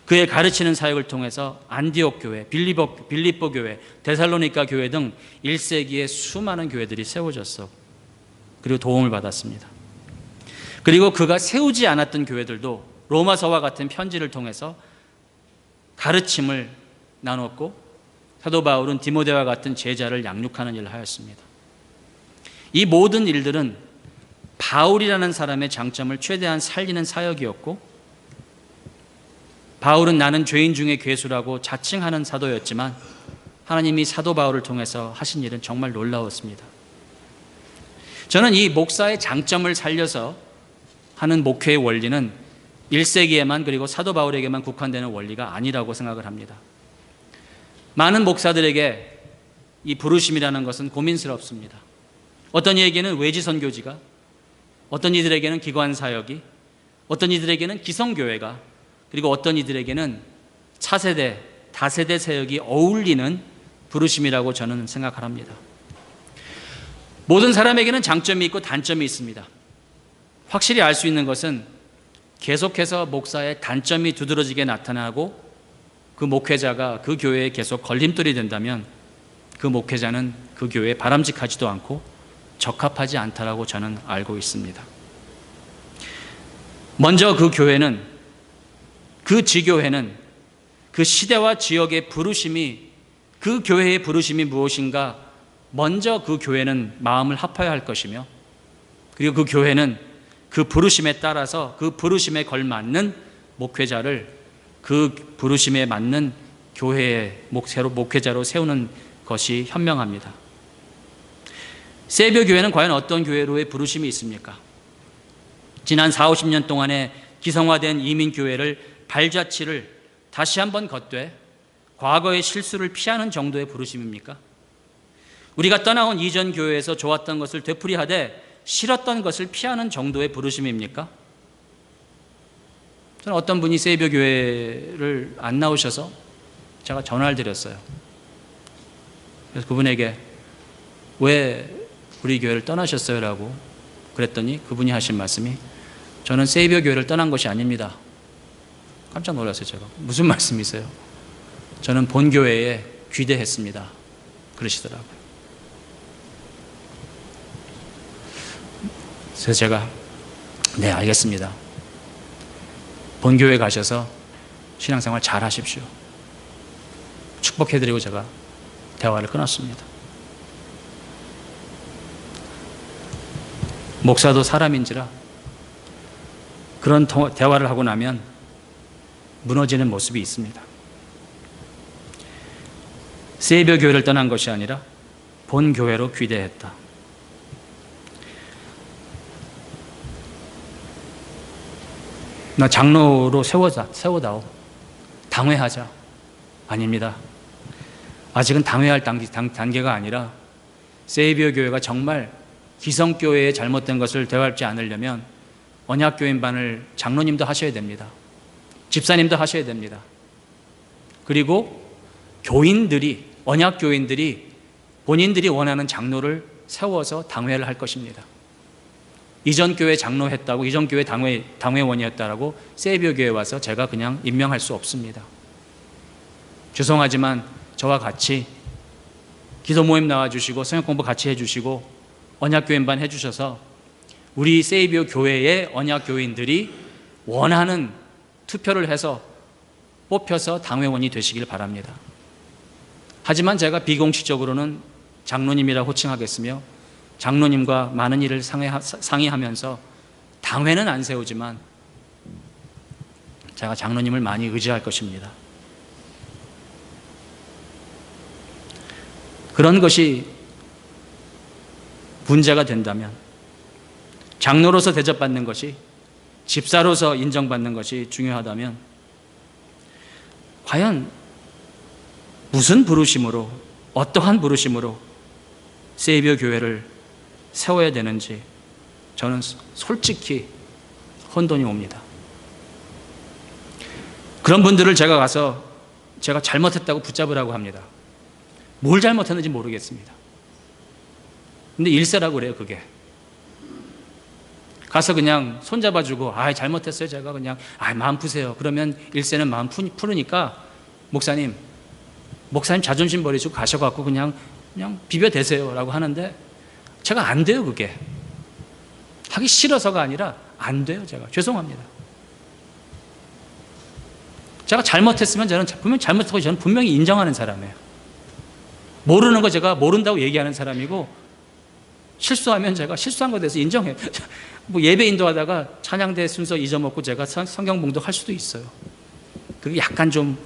[SPEAKER 1] 그의 가르치는 사역을 통해서 안디옥 교회, 빌립보 교회, 데살로니가 교회 등 1세기에 수많은 교회들이 세워졌어. 그리고 도움을 받았습니다. 그리고 그가 세우지 않았던 교회들도 로마서와 같은 편지를 통해서 가르침을 나눴고, 사도 바울은 디모데와 같은 제자를 양육하는 일을 하였습니다. 이 모든 일들은 바울이라는 사람의 장점을 최대한 살리는 사역이었고, 바울은 나는 죄인 중에 괴수라고 자칭하는 사도였지만 하나님이 사도 바울을 통해서 하신 일은 정말 놀라웠습니다. 저는 이 목사의 장점을 살려서 하는 목회의 원리는 1세기에만, 그리고 사도 바울에게만 국한되는 원리가 아니라고 생각을 합니다. 많은 목사들에게 이 부르심이라는 것은 고민스럽습니다. 어떤 이에게는 외지 선교지가, 어떤 이들에게는 기관 사역이, 어떤 이들에게는 기성교회가, 그리고 어떤 이들에게는 차세대, 다세대 사역이 어울리는 부르심이라고 저는 생각을 합니다. 모든 사람에게는 장점이 있고 단점이 있습니다. 확실히 알 수 있는 것은 계속해서 목사의 단점이 두드러지게 나타나고 그 목회자가 그 교회에 계속 걸림돌이 된다면 그 목회자는 그 교회에 바람직하지도 않고 적합하지 않다라고 저는 알고 있습니다. 먼저 그 교회는, 그 지교회는 그 시대와 지역의 부르심이, 그 교회의 부르심이 무엇인가 먼저 그 교회는 마음을 합해야 할 것이며, 그리고 그 교회는 그 부르심에 따라서 그 부르심에 걸맞는 목회자를 그 부르심에 맞는 교회의 목회자로 세우는 것이 현명합니다. 세비오 교회는 과연 어떤 교회로의 부르심이 있습니까? 지난 40-50년 동안의 기성화된 이민교회를 발자취를 다시 한번 걷되 과거의 실수를 피하는 정도의 부르심입니까? 우리가 떠나온 이전 교회에서 좋았던 것을 되풀이하되 싫었던 것을 피하는 정도의 부르심입니까? 저는 어떤 분이 세이비어 교회를 안 나오셔서 제가 전화를 드렸어요. 그래서 그분에게 왜 우리 교회를 떠나셨어요? 라고 그랬더니 그분이 하신 말씀이 저는 세이비어 교회를 떠난 것이 아닙니다. 깜짝 놀랐어요. 제가 무슨 말씀이세요? 저는 본 교회에 귀대했습니다. 그러시더라고요. 그래서 제가 네, 알겠습니다. 본 교회 가셔서 신앙생활 잘 하십시오. 축복해드리고 제가 대화를 끊었습니다. 목사도 사람인지라 그런 대화를 하고 나면 무너지는 모습이 있습니다. 세이비어 교회를 떠난 것이 아니라 본 교회로 귀대했다. 나 장로로 세워다오. 당회하자. 아닙니다. 아직은 당회할 단계가 아니라 세이비어 교회가 정말 기성교회의 잘못된 것을 되밟지 않으려면 언약교인반을 장로님도 하셔야 됩니다. 집사님도 하셔야 됩니다. 그리고 교인들이, 언약교인들이 본인들이 원하는 장로를 세워서 당회를 할 것입니다. 이전 교회 장로했다고, 이전 교회 당회원이었다라고 세이비어 교회 와서 제가 그냥 임명할 수 없습니다. 죄송하지만 저와 같이 기도 모임 나와주시고 성역 공부 같이 해주시고 언약교인반 해주셔서 우리 세이비어 교회의 언약교인들이 원하는 투표를 해서 뽑혀서 당회원이 되시길 바랍니다. 하지만 제가 비공식적으로는 장로님이라 호칭하겠으며 장로님과 많은 일을 상의하면서 당회는 안 세우지만 제가 장로님을 많이 의지할 것입니다. 그런 것이 문제가 된다면 장로로서 대접받는 것이, 집사로서 인정받는 것이 중요하다면 과연 무슨 부르심으로, 어떠한 부르심으로 세이비어 교회를 세워야 되는지 저는 솔직히 혼돈이 옵니다. 그런 분들을 제가 가서 제가 잘못했다고 붙잡으라고 합니다. 뭘 잘못했는지 모르겠습니다. 근데 일세라고 그래요. 그게 가서 그냥 손잡아주고 잘못했어요. 제가 그냥 마음 푸세요. 그러면 일세는 마음 푸르니까 목사님 자존심 버리시고 가셔갖고 그냥 비벼대세요 라고 하는데 제가 안 돼요. 그게 하기 싫어서가 아니라 안 돼요. 제가 죄송합니다. 제가 잘못했으면 저는 분명히 잘못하고 저는 분명히 인정하는 사람이에요. 모르는 거 제가 모른다고 얘기하는 사람이고 실수하면 제가 실수한 것에 대해서 인정해요. 뭐 예배 인도하다가 찬양대 순서 잊어먹고 제가 성경 봉독할 수도 있어요. 그게 약간 좀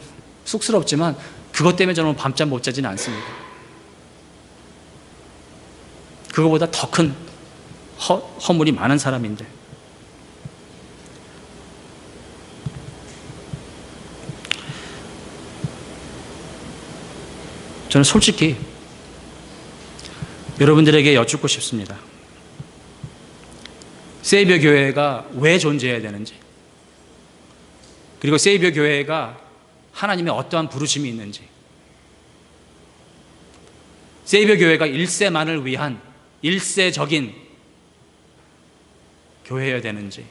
[SPEAKER 1] 쑥스럽지만 그것 때문에 저는 밤잠 못 자지는 않습니다. 그거보다 더 큰 허물이 많은 사람인데 저는 솔직히 여러분들에게 여쭙고 싶습니다. 세이비어 교회가 왜 존재해야 되는지, 그리고 세이비어 교회가 하나님의 어떠한 부르심이 있는지, 세이비어 교회가 일세만을 위한 일세적인 교회여야 되는지,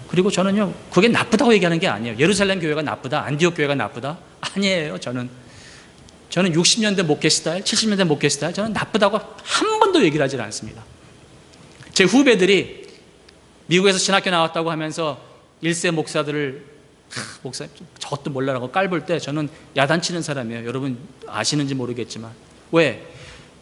[SPEAKER 1] 그리고 저는요 그게 나쁘다고 얘기하는 게 아니에요. 예루살렘 교회가 나쁘다, 안디옥 교회가 나쁘다, 아니에요. 저는 60년대 목회 스타일, 70년대 목회 스타일 저는 나쁘다고 한 번도 얘기를 하지 않습니다. 제 후배들이 미국에서 신학교 나왔다고 하면서 일세 목사들을 목사 저것도 몰라라고 깔볼 때 저는 야단치는 사람이에요. 여러분 아시는지 모르겠지만 왜?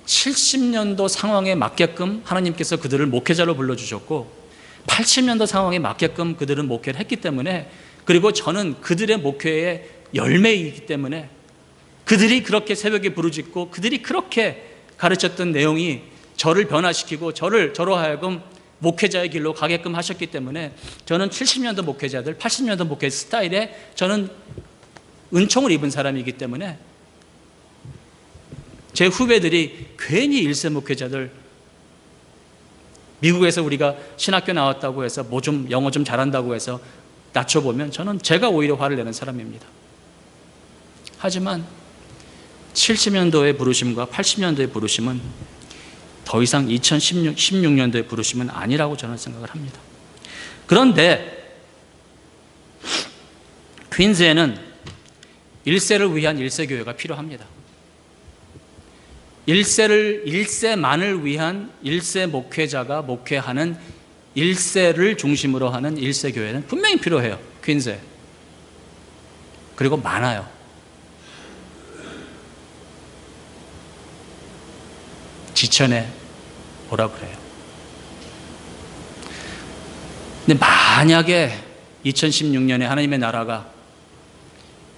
[SPEAKER 1] 70년도 상황에 맞게끔 하나님께서 그들을 목회자로 불러주셨고 80년도 상황에 맞게끔 그들은 목회를 했기 때문에, 그리고 저는 그들의 목회의 열매이기 때문에 그들이 그렇게 새벽에 부르짖고 그들이 그렇게 가르쳤던 내용이 저를 변화시키고 저로 하여금 목회자의 길로 가게끔 하셨기 때문에 저는 70년도 목회자들, 80년도 목회 스타일에 저는 은총을 입은 사람이기 때문에 제 후배들이 괜히 1세 목회자들, 미국에서 우리가 신학교 나왔다고 해서 뭐 좀 영어 좀 잘한다고 해서 낮춰보면 저는 제가 오히려 화를 내는 사람입니다. 하지만 70년도의 부르심과 80년도의 부르심은 더 이상 2016년도의 부르심은 아니라고 저는 생각을 합니다. 그런데 퀸즈에는 1세를 위한 1세 교회가 필요합니다. 1세만을 위한 1세 목회자가 목회하는 1세를 중심으로 하는 1세 교회는 분명히 필요해요. 퀸즈에. 그리고 많아요. 지천에 오라 그래요. 근데 만약에 2016년에 하나님의 나라가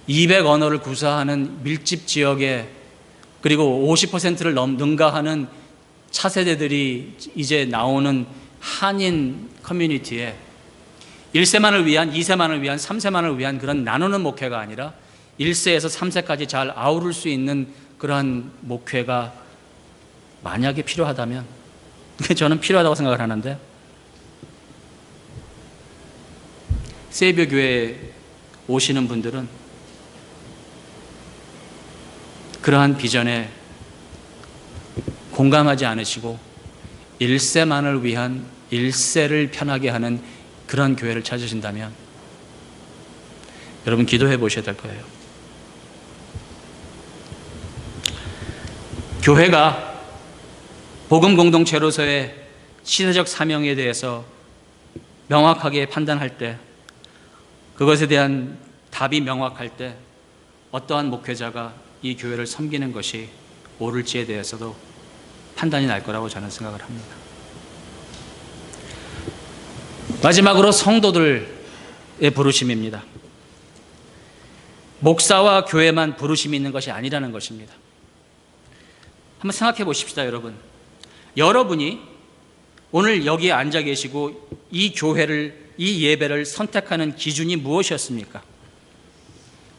[SPEAKER 1] 200언어를 구사하는 밀집 지역에 그리고 50%를 능가하는 차세대들이 이제 나오는 한인 커뮤니티에 1세만을 위한, 2세만을 위한, 3세만을 위한 그런 나누는 목회가 아니라 1세에서 3세까지 잘 아우를 수 있는 그러한 목회가 만약에 필요하다면, 저는 필요하다고 생각을 하는데, 세이비어 교회에 오시는 분들은 그러한 비전에 공감하지 않으시고 1세만을 위한 1세를 편하게 하는 그런 교회를 찾으신다면 여러분 기도해 보셔야 될 거예요. 교회가 복음 공동체로서의 시대적 사명에 대해서 명확하게 판단할 때, 그것에 대한 답이 명확할 때 어떠한 목회자가 이 교회를 섬기는 것이 옳을지에 대해서도 판단이 날 거라고 저는 생각을 합니다. 마지막으로 성도들의 부르심입니다. 목사와 교회만 부르심이 있는 것이 아니라는 것입니다. 한번 생각해 보십시다, 여러분. 여러분이 오늘 여기에 앉아 계시고 이 교회를, 이 예배를 선택하는 기준이 무엇이었습니까?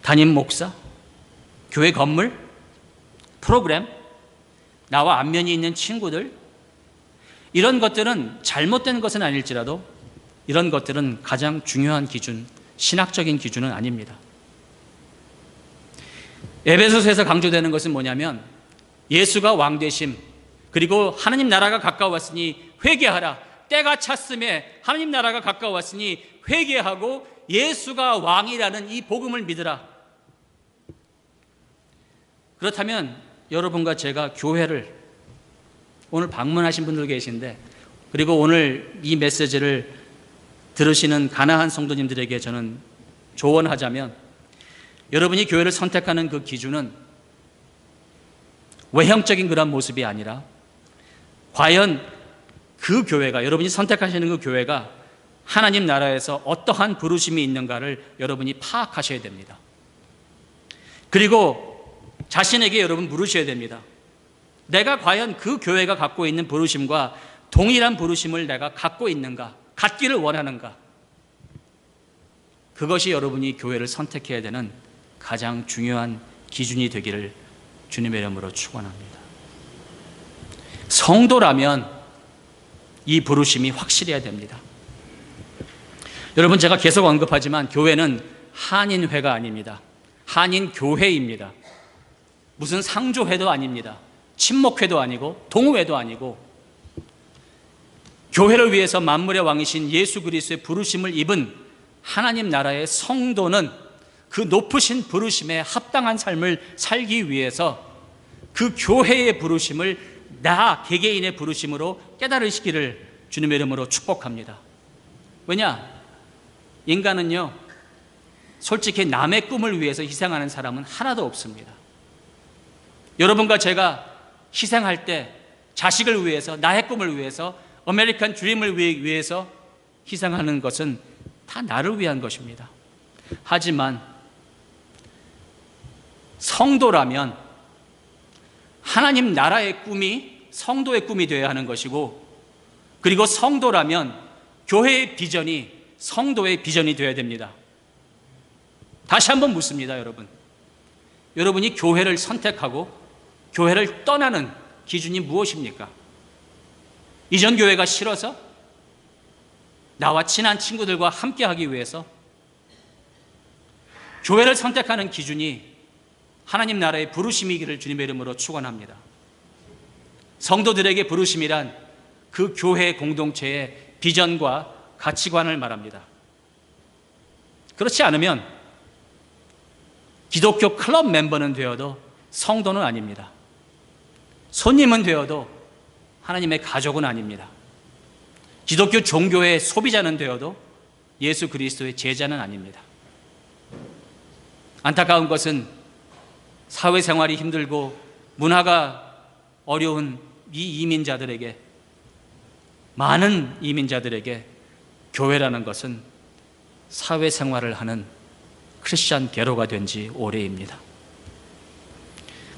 [SPEAKER 1] 담임 목사? 교회 건물? 프로그램? 나와 안면이 있는 친구들? 이런 것들은 잘못된 것은 아닐지라도 이런 것들은 가장 중요한 기준, 신학적인 기준은 아닙니다. 에베소서에서 강조되는 것은 뭐냐면 예수가 왕 되심, 그리고 하나님 나라가 가까웠으니 회개하라. 때가 찼음에 하나님 나라가 가까웠으니 회개하고 예수가 왕이라는 이 복음을 믿으라. 그렇다면 여러분과 제가 교회를, 오늘 방문하신 분들 계신데, 그리고 오늘 이 메시지를 들으시는 가나한 성도님들에게 저는 조언하자면, 여러분이 교회를 선택하는 그 기준은 외형적인 그런 모습이 아니라 과연 그 교회가, 여러분이 선택하시는 그 교회가 하나님 나라에서 어떠한 부르심이 있는가를 여러분이 파악하셔야 됩니다. 그리고 자신에게 여러분 물으셔야 됩니다. 내가 과연 그 교회가 갖고 있는 부르심과 동일한 부르심을 내가 갖고 있는가, 갖기를 원하는가. 그것이 여러분이 교회를 선택해야 되는 가장 중요한 기준이 되기를 주님의 이름으로 축원합니다. 성도라면 이 부르심이 확실해야 됩니다. 여러분, 제가 계속 언급하지만 교회는 한인회가 아닙니다. 한인교회입니다. 무슨 상조회도 아닙니다. 친목회도 아니고 동호회도 아니고, 교회를 위해서 만물의 왕이신 예수 그리스도의 부르심을 입은 하나님 나라의 성도는 그 높으신 부르심에 합당한 삶을 살기 위해서 그 교회의 부르심을 나 개개인의 부르심으로 깨달으시기를 주님의 이름으로 축복합니다. 왜냐? 인간은요, 솔직히 남의 꿈을 위해서 희생하는 사람은 하나도 없습니다. 여러분과 제가 희생할 때 자식을 위해서, 나의 꿈을 위해서, 아메리칸 드림을 위해서 희생하는 것은 다 나를 위한 것입니다. 하지만 성도라면 하나님 나라의 꿈이 성도의 꿈이 되어야 하는 것이고, 그리고 성도라면 교회의 비전이 성도의 비전이 되어야 됩니다. 다시 한번 묻습니다, 여러분. 여러분이 교회를 선택하고 교회를 떠나는 기준이 무엇입니까? 이전 교회가 싫어서? 나와 친한 친구들과 함께하기 위해서? 교회를 선택하는 기준이 하나님 나라의 부르심이기를 주님의 이름으로 축원합니다. 성도들에게 부르심이란 그 교회 공동체의 비전과 가치관을 말합니다. 그렇지 않으면 기독교 클럽 멤버는 되어도 성도는 아닙니다. 손님은 되어도 하나님의 가족은 아닙니다. 기독교 종교의 소비자는 되어도 예수 그리스도의 제자는 아닙니다. 안타까운 것은 사회생활이 힘들고 문화가 어려운 이 이민자들에게, 많은 이민자들에게 교회라는 것은 사회생활을 하는 크리스찬 게로가 된 지 오래입니다.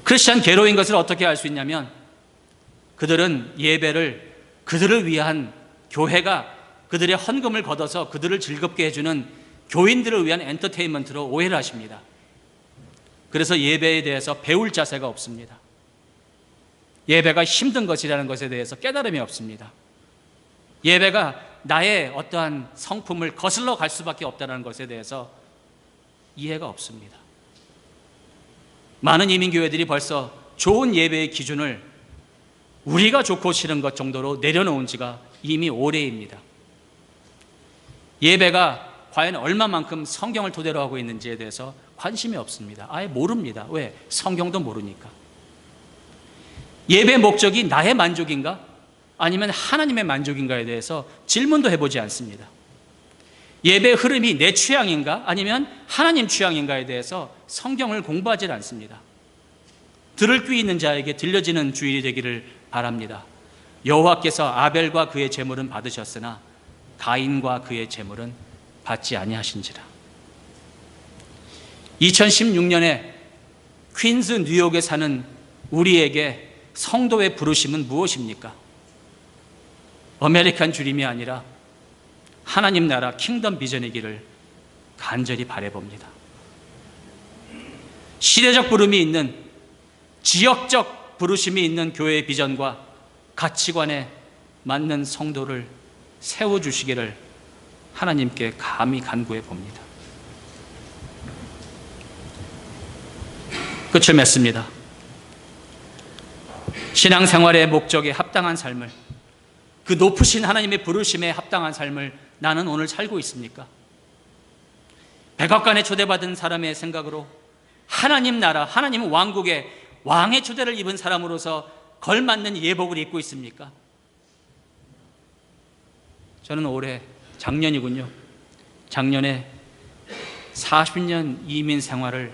[SPEAKER 1] 크리스찬 게로인 것을 어떻게 알 수 있냐면, 그들은 예배를 그들을 위한, 교회가 그들의 헌금을 걷어서 그들을 즐겁게 해주는 교인들을 위한 엔터테인먼트로 오해를 하십니다. 그래서 예배에 대해서 배울 자세가 없습니다. 예배가 힘든 것이라는 것에 대해서 깨달음이 없습니다. 예배가 나의 어떠한 성품을 거슬러 갈 수밖에 없다는 것에 대해서 이해가 없습니다. 많은 이민교회들이 벌써 좋은 예배의 기준을 우리가 좋고 싫은 것 정도로 내려놓은 지가 이미 오래입니다. 예배가 과연 얼마만큼 성경을 토대로 하고 있는지에 대해서 관심이 없습니다. 아예 모릅니다. 왜? 성경도 모르니까. 예배의 목적이 나의 만족인가? 아니면 하나님의 만족인가에 대해서 질문도 해보지 않습니다. 예배의 흐름이 내 취향인가? 아니면 하나님 취향인가에 대해서 성경을 공부하지 않습니다. 들을 귀 있는 자에게 들려지는 주일이 되기를 바랍니다. 여호와께서 아벨과 그의 제물은 받으셨으나 가인과 그의 제물은 받지 아니하신지라. 2016년에 퀸즈 뉴욕에 사는 우리에게 성도의 부르심은 무엇입니까? 아메리칸 주림이 아니라 하나님 나라 킹덤 비전이기를 간절히 바라봅니다. 시대적 부름이 있는, 지역적 부르심이 있는 교회의 비전과 가치관에 맞는 성도를 세워주시기를 하나님께 감히 간구해 봅니다. 끝을 맺습니다. 신앙생활의 목적에 합당한 삶을, 그 높으신 하나님의 부르심에 합당한 삶을 나는 오늘 살고 있습니까? 백악관에 초대받은 사람의 생각으로 하나님 나라, 하나님 왕국의 왕의 초대를 입은 사람으로서 걸맞는 예복을 입고 있습니까? 저는 올해, 작년이군요. 작년에 40년 이민 생활을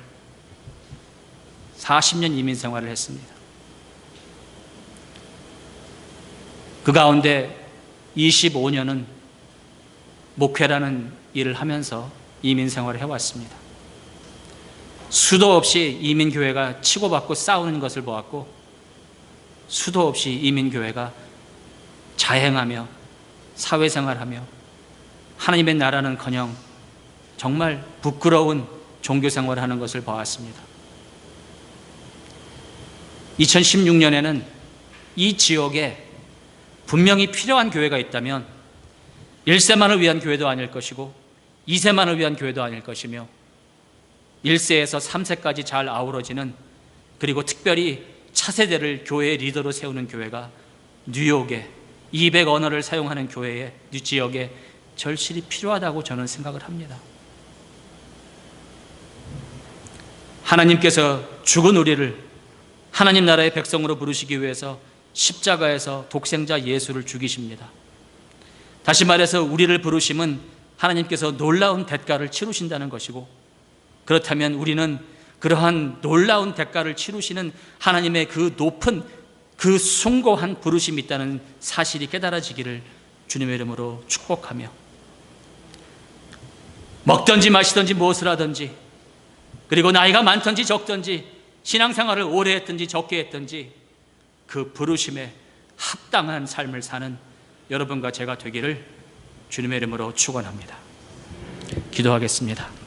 [SPEAKER 1] 했습니다. 그 가운데 25년은 목회라는 일을 하면서 이민 생활을 해왔습니다. 수도 없이 이민교회가 치고받고 싸우는 것을 보았고, 수도 없이 이민교회가 자행하며 사회생활하며 하나님의 나라는커녕 정말 부끄러운 종교생활을 하는 것을 보았습니다. 2016년에는 이 지역에 분명히 필요한 교회가 있다면 1세만을 위한 교회도 아닐 것이고 2세만을 위한 교회도 아닐 것이며 1세에서 3세까지 잘 아우러지는, 그리고 특별히 차세대를 교회의 리더로 세우는 교회가 뉴욕에 200 언어를 사용하는 교회의 지역에 절실히 필요하다고 저는 생각을 합니다. 하나님께서 죽은 우리를 하나님 나라의 백성으로 부르시기 위해서 십자가에서 독생자 예수를 죽이십니다. 다시 말해서 우리를 부르심은 하나님께서 놀라운 대가를 치르신다는 것이고, 그렇다면 우리는 그러한 놀라운 대가를 치르시는 하나님의 그 높은, 그 숭고한 부르심이 있다는 사실이 깨달아지기를 주님의 이름으로 축복하며, 먹든지 마시든지 무엇을 하든지, 그리고 나이가 많든지 적든지, 신앙생활을 오래 했든지 적게 했든지 그 부르심에 합당한 삶을 사는 여러분과 제가 되기를 주님의 이름으로 축원합니다. 기도하겠습니다.